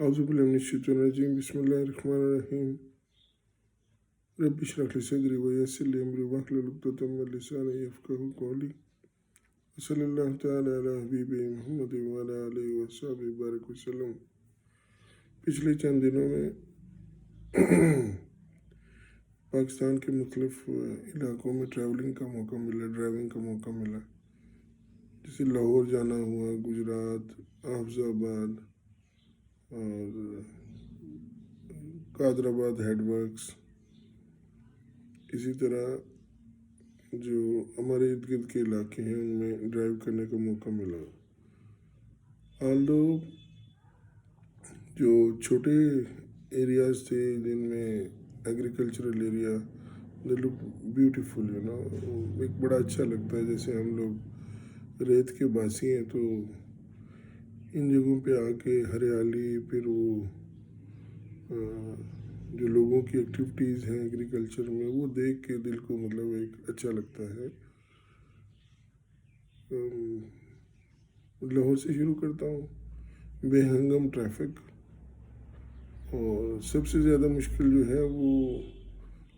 औज़ुबिल्लाहि बिस्मिल्लाहिर्रहमानिर्रहीम रब्बि इश्रह ली सदरी व यस्सिर ली अमरी वहलुल उक़दतम मिन लिसानी यफ़क़हू क़ौली सल्लल्लाहु तआला अला हबीबी मुहम्मद व अला आलिहि व अस्हाबिहि बारिक वसल्लम। पिछले चंद दिनों में पाकिस्तान के मुख्तलिफ इलाक़ों में ड्राइविंग का मौका मिला। जैसे लाहौर जाना हुआ, गुजरात, हाफिज़ाबाद और कादराबाद हेडवर्क्स। इसी तरह जो हमारे इर्द गिर्द के इलाके हैं उनमें ड्राइव करने का मौका मिला। ऑल्दो जो छोटे एरियाज़ थे जिनमें agricultural area, they look beautiful, एक बड़ा अच्छा लगता है। जैसे हम लोग रेत के बासी हैं तो इन जगहों पे आके हरियाली, फिर वो जो लोगों की एक्टिविटीज़ हैं एग्रीकल्चर में, वो देख के दिल को मतलब एक अच्छा लगता है। लाहौर से शुरू करता हूँ। बेहंगम ट्रैफिक, और सबसे ज़्यादा मुश्किल जो है वो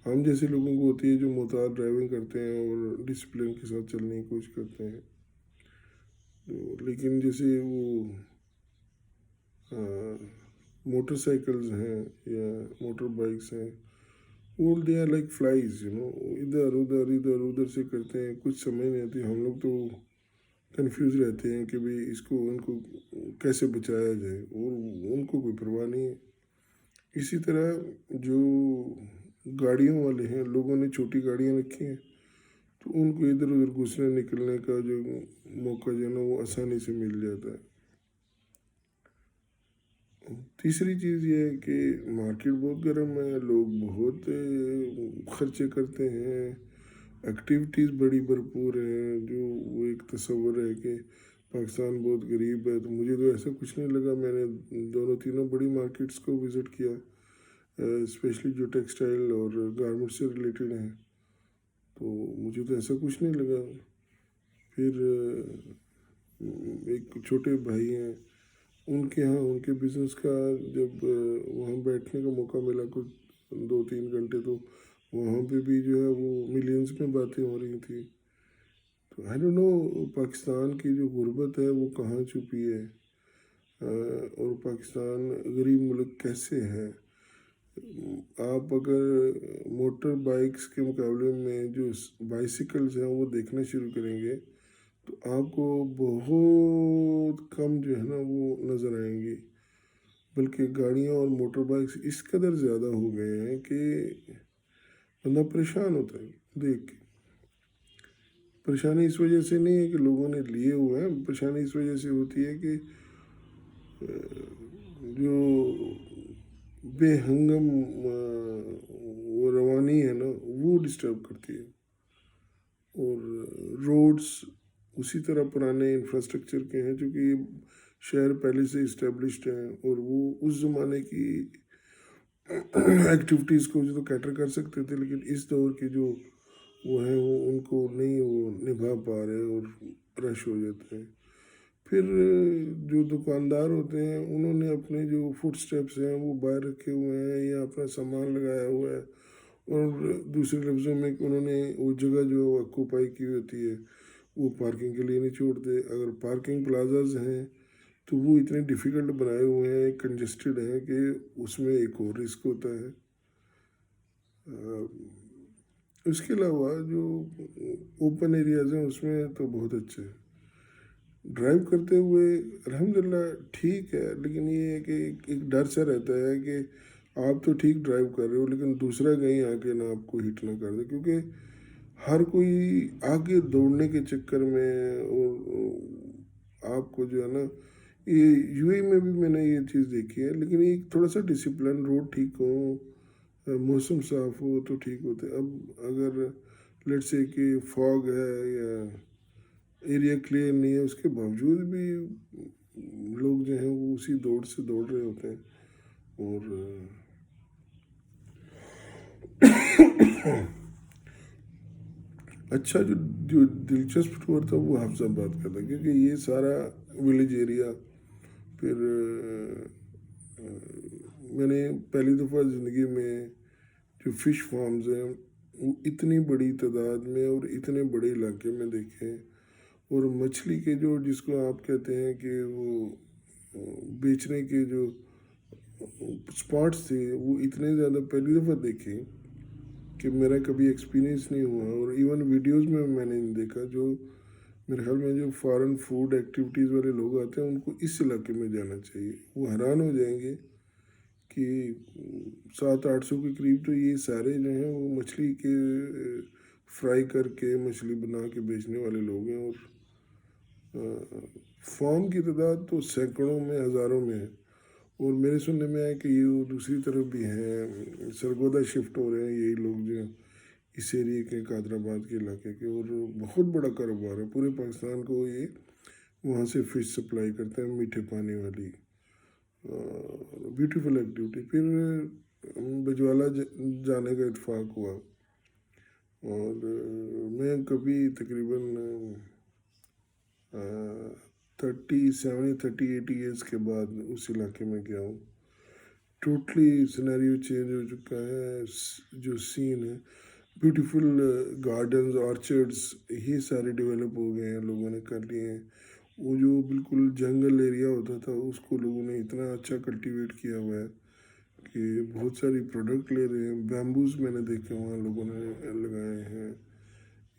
हम जैसे लोगों को होती है जो मोहताज ड्राइविंग करते हैं और डिसिप्लिन के साथ चलने की कोशिश करते हैं। तो लेकिन जैसे वो मोटरसाइकिल्स हैं या मोटर बाइक्स हैं, वो दे आर लाइक फ्लाइज, इधर उधर से करते हैं, कुछ समझ नहीं आती। हम लोग तो कंफ्यूज रहते हैं कि भाई इसको उनको कैसे बचाया जाए, और उनको कोई परवाह नहीं है। इसी तरह जो गाड़ियों वाले हैं, लोगों ने छोटी गाड़ियाँ रखी हैं तो उनको इधर उधर घुसने निकलने का जो मौका जो है ना वो आसानी से मिल जाता है। तीसरी चीज़ ये है कि मार्केट बहुत गर्म है, लोग बहुत खर्चे करते हैं, एक्टिविटीज़ बड़ी भरपूर हैं। जो वो एक तस्वर है कि पाकिस्तान बहुत गरीब है, तो मुझे तो ऐसा कुछ नहीं लगा। मैंने दोनों तीनों बड़ी मार्केट्स को विज़िट किया, स्पेशली जो टेक्सटाइल और गारमेंट से रिलेटेड हैं, तो मुझे तो ऐसा कुछ नहीं लगा। फिर एक छोटे भाई हैं, उनके यहाँ उनके बिज़नेस का जब वहाँ बैठने का मौका मिला कुछ 2-3 घंटे, तो वहाँ पे भी जो है वो मिलियंस में बातें हो रही थी। तो आई डोंट नो पाकिस्तान की जो गुर्बत है वो कहाँ छुपी है, और पाकिस्तान गरीब मुल्क कैसे है। आप अगर मोटर बाइक्स के मुकाबले में जो बाइसिकल्स हैं वो देखना शुरू करेंगे तो आपको बहुत कम जो है ना वो नज़र आएंगी। बल्कि गाड़ियाँ और मोटर बाइक्स इस कदर ज़्यादा हो गए हैं कि बंदा परेशान होता है देख के। परेशानी इस वजह से नहीं है कि लोगों ने लिए हुए हैं, परेशानी इस वजह से होती है कि जो बेहंगम वो रवानी है ना वो डिस्टर्ब करती है। और रोड्स उसी तरह पुराने इंफ्रास्ट्रक्चर के हैं, चूँकि शहर पहले से इस्टेब्लिश्ड हैं और वो उस ज़माने की एक्टिविटीज़ को जो तो कैटर कर सकते थे, लेकिन इस दौर के जो वो हैं वो उनको नहीं वो निभा पा रहे और रश हो जाते हैं। फिर जो दुकानदार होते हैं उन्होंने अपने जो फुट स्टेप्स हैं वो बाहर रखे हुए हैं या अपना सामान लगाया हुआ है, और दूसरे लफ्ज़ों में उन्होंने वो जगह जो ऑक्यूपाई की होती है वो पार्किंग के लिए नहीं छोड़ते। अगर पार्किंग प्लाजाज हैं तो वो इतने डिफ़िकल्ट बनाए हुए हैं, कंजेस्टेड हैं कि उसमें एक और रिस्क होता है। उसके अलावा जो ओपन एरियाज़ हैं उसमें तो बहुत अच्छे हैं। ड्राइव करते हुए अल्हम्दुलिल्लाह ठीक है, लेकिन ये है कि एक डर सा रहता है कि आप तो ठीक ड्राइव कर रहे हो लेकिन दूसरा कहीं आके ना आपको हिट ना कर दे, क्योंकि हर कोई आगे दौड़ने के चक्कर में, और आपको जो है ना ये यूएई में भी मैंने ये चीज़ देखी है। लेकिन एक थोड़ा सा डिसिप्लिन, रोड ठीक हो, मौसम साफ़ हो तो ठीक होते। अब अगर लेट्स से कि फॉग है या एरिया क्लियर नहीं है, उसके बावजूद भी लोग जो हैं वो उसी दौड़ से दौड़ रहे होते हैं। और अच्छा जो जो दिलचस्प टूर था वो हाफिज़ाबाद का था, क्योंकि ये सारा विलेज एरिया, फिर میں نے پہلی دفعہ زندگی میں جو فش فارمز ہیں وہ اتنی بڑی تعداد میں اور اتنے بڑے علاقے میں دیکھے ہیں، اور مچھلی کے جو جس کو آپ کہتے ہیں کہ وہ بیچنے کے جو اسپاٹس تھے وہ اتنے زیادہ پہلی دفعہ دیکھے کہ میرا کبھی ایکسپیرینس نہیں ہوا، اور ایون ویڈیوز میں نے دیکھا جو میرے خیال میں جو فارن فوڈ ایکٹیویٹیز والے لوگ آتے ہیں ان کو اس علاقے میں جانا چاہیے، وہ حیران ہو جائیں گے کہ 700-800 کے قریب تو یہ سارے جو ہیں وہ مچھلی کے فرائی کر کے مچھلی بنا کے بیچنے والے لوگ ہیں، اور فارم کی تعداد تو سینکڑوں میں ہزاروں میں ہے۔ اور میرے سننے میں آیا کہ یہ دوسری طرف بھی ہیں، سرگودا شفٹ ہو رہے ہیں یہی لوگ جو اس ایریے کے قادر آباد کے علاقے کے، اور بہت بڑا کاروبار ہے پورے پاکستان کو، یہ وہاں سے فش سپلائی کرتے ہیں میٹھے پانی والی، بیوٹیفل ایکٹیویٹی۔ پھر بجوالا جانے کا اتفاق ہوا، اور میں کبھی تقریباً 38 ایئرس کے بعد اس علاقے میں گیا ہوں۔ ٹوٹلی سینیریو چینج ہو چکا ہے، جو سین ہے بیوٹیفل گارڈنز آرچرڈس یہ سارے ڈیولپ ہو گئے ہیں، لوگوں نے کر لیے ہیں۔ وہ جو بالکل جنگل ایریا ہوتا تھا اس کو لوگوں نے اتنا اچھا کلٹیویٹ کیا ہوا ہے کہ بہت ساری پروڈکٹ لے رہے ہیں۔ بیمبوز میں نے دیکھے وہاں لوگوں نے لگائے ہیں،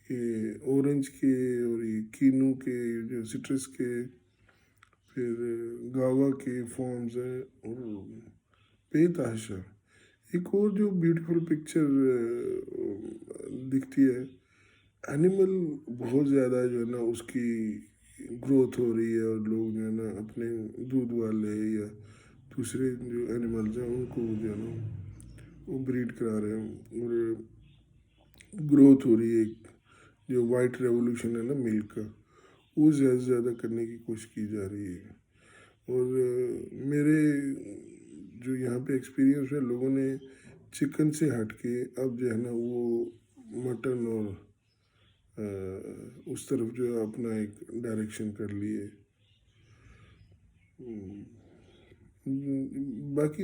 یہ اورنج کے اور یہ کینو کے جو سٹرس کے، پھر گاوا کے فارمز ہیں، اور بے تحاشا۔ ایک اور جو بیوٹیفل پکچر دکھتی ہے، اینیمل بہت زیادہ جو ہے نا اس کی گروتھ ہو رہی ہے، اور لوگ جو ہے نا اپنے دودھ والے یا دوسرے جو اینیملز ہیں ان کو جو ہے نا وہ بریڈ کرا رہے ہیں، اور گروتھ ہو رہی ہے۔ جو وائٹ ریولوشن ہے نا ملک کا، وہ زیادہ سے زیادہ کرنے کی کوشش کی جا رہی ہے۔ اور میرے جو یہاں پہ ایکسپیرینس ہے، لوگوں نے چکن سے ہٹ کے اب جو ہے نا وہ مٹن اور اس طرف جو ہے اپنا ایک ڈائریکشن کر لیے۔ باقی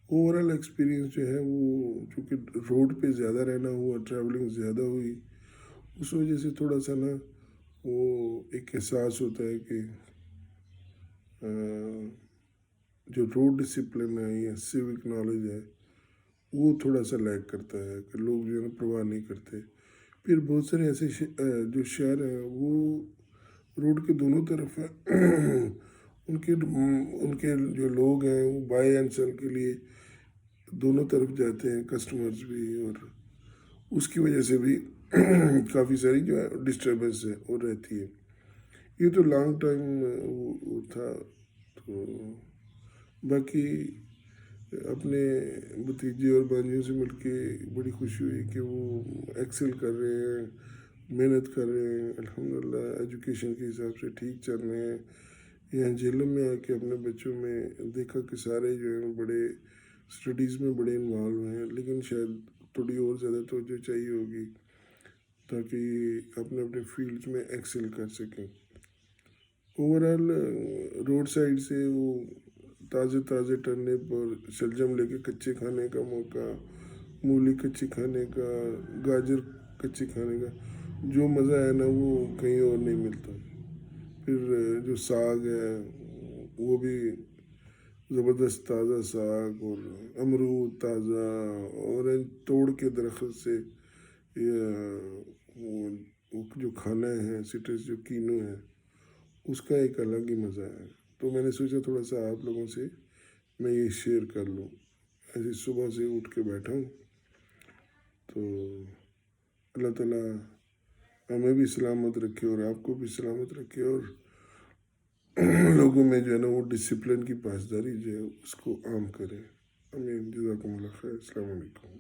اوور آل ایکسپیرینس جو ہے وہ چونکہ روڈ پہ زیادہ رہنا ہوا، ٹریولنگ زیادہ ہوئی، اس وجہ سے تھوڑا سا نا وہ ایک احساس ہوتا ہے کہ جو روڈ ڈسپلن ہے یا سیوک نالج ہے وہ تھوڑا سا لیک کرتا ہے، کہ لوگ جو ہے نا پرواہ نہیں کرتے۔ پھر بہت سارے ایسے جو شہر ہیں وہ روڈ کے دونوں طرف ہیں، ان کے جو لوگ ہیں وہ بائی اینڈ سیل کے لیے دونوں طرف جاتے ہیں، کسٹمرز بھی، اور اس کی وجہ سے بھی کافی ساری جو ہے ڈسٹربنس ہے وہ رہتی ہے۔ یہ تو لانگ ٹائم وہ تھا۔ تو باقی اپنے بھتیجے اور بھانجیوں سے مل کے بڑی خوشی ہوئی کہ وہ ایکسل کر رہے ہیں، محنت کر رہے ہیں، الحمدللہ ایجوکیشن کے حساب سے ٹھیک چل رہے ہیں۔ یہاں جیلم میں آ کے اپنے بچوں میں دیکھا کہ سارے جو ہیں بڑے اسٹڈیز میں بڑے انوالو ہیں، لیکن شاید تھوڑی اور زیادہ توجہ چاہیے ہوگی تاکہ اپنے اپنے فیلڈز میں ایکسل کر سکیں۔ اوور آل روڈ سائڈ سے وہ تازے ٹرنپ اور شلجم لے کے کچے کھانے کا موقع، مولی کچی کھانے کا، گاجر کچی کھانے کا جو مزہ ہے نا وہ کہیں اور نہیں ملتا۔ پھر جو ساگ ہے وہ بھی زبردست تازہ ساگ، اور امرود تازہ، اورنج توڑ کے درخت سے، وہ جو کھانا ہے سٹرس جو کینو ہے اس کا ایک الگ ہی مزہ ہے۔ تو میں نے سوچا تھوڑا سا آپ لوگوں سے میں یہ شیئر کر لوں۔ ایسے صبح سے اٹھ کے بیٹھا ہوں، تو اللہ تعالیٰ ہمیں بھی سلامت رکھے اور آپ کو بھی سلامت رکھے، اور لوگوں میں جو ہے نا وہ ڈسپلن کی پاسداری جو ہے اس کو عام کرے۔ امین۔ جزاکم اللہ خیر۔ السلام علیکم۔